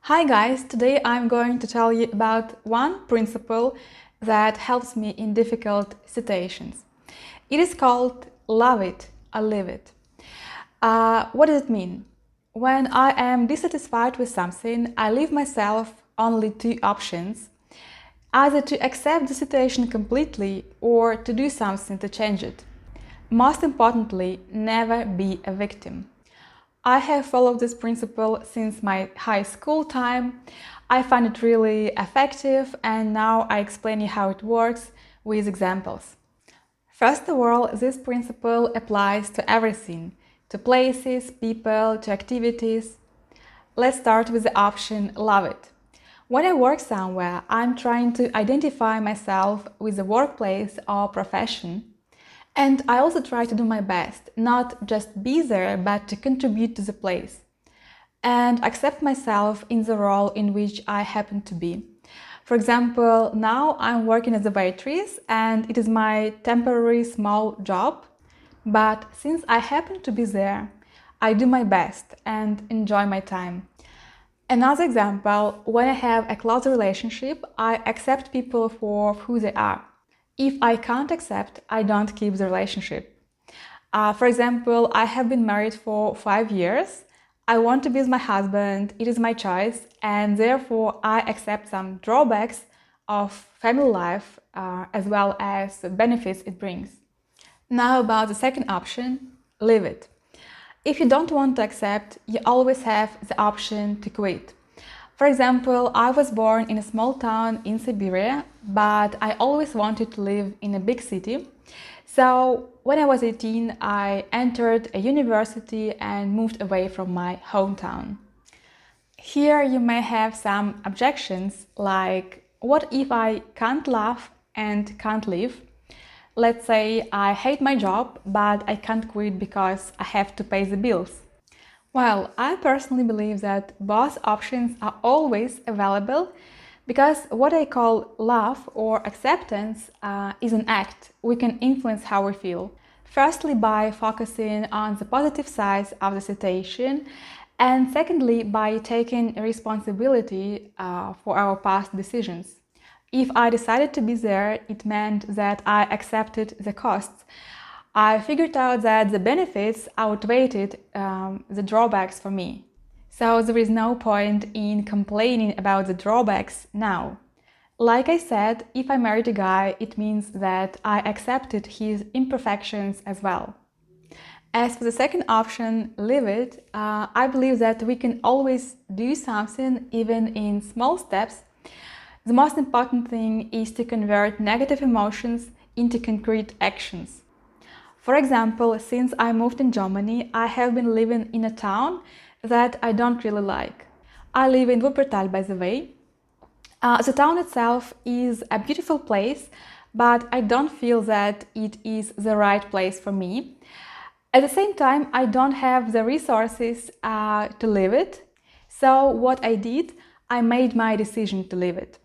Hi guys, today I'm going to tell you about one principle that helps me in difficult situations. It is called love it or leave it. What does it mean? When I am dissatisfied with something, I leave myself only two options: either to accept the situation completely or to do something to change it. Most importantly, never be a victim. I have followed this principle since my high school time. I find it really effective, and now I explain you how it works with examples. First of all, this principle applies to everything, to places, people, to activities. Let's start with the option love it. When I work somewhere, I'm trying to identify myself with the workplace or profession. And I also try to do my best, not just be there, but to contribute to the place and accept myself in the role in which I happen to be. For example, now I'm working as a waitress and it is my temporary small job, but since I happen to be there, I do my best and enjoy my time. Another example, when I have a close relationship, I accept people for who they are. If I can't accept, I don't keep the relationship. For example, I have been married for 5 years. I want to be with my husband, it is my choice, and therefore I accept some drawbacks of family life as well as the benefits it brings. Now about the second option, leave it. If you don't want to accept, you always have the option to quit. For example, I was born in a small town in Siberia, but I always wanted to live in a big city. So when I was 18, I entered a university and moved away from my hometown. Here you may have some objections like, what if I can't laugh and can't live? Let's say I hate my job, but I can't quit because I have to pay the bills. Well, I personally believe that both options are always available because what I call love or acceptance is an act. We can influence how we feel. Firstly, by focusing on the positive sides of the situation, and secondly, by taking responsibility for our past decisions. If I decided to be there, it meant that I accepted the costs. I figured out that the benefits outweighed the drawbacks for me. So there is no point in complaining about the drawbacks now. Like I said, if I married a guy, it means that I accepted his imperfections as well. As for the second option, leave it, I believe that we can always do something even in small steps. The most important thing is to convert negative emotions into concrete actions. For example, since I moved in Germany, I have been living in a town that I don't really like. I live in Wuppertal, by the way. The town itself is a beautiful place, but I don't feel that it is the right place for me. At the same time, I don't have the resources to live it. So what I did, I made my decision to leave it.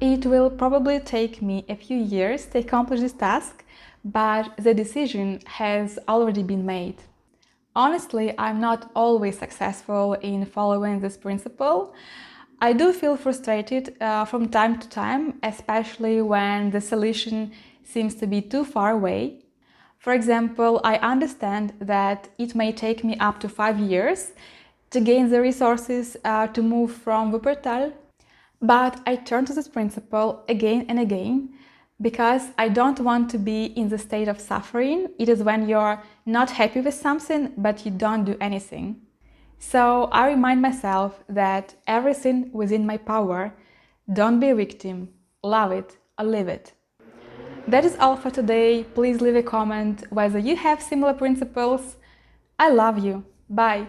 It will probably take me a few years to accomplish this task, but the decision has already been made. Honestly, I'm not always successful in following this principle. I do feel frustrated from time to time, especially when the solution seems to be too far away. For example, I understand that it may take me up to 5 years to gain the resources to move from Wuppertal, but I turn to this principle again and again because I don't want to be in the state of suffering. It is when you're not happy with something, but you don't do anything. So I remind myself that everything within my power, don't be a victim, love it or leave it. That is all for today. Please leave a comment whether you have similar principles. I love you. Bye.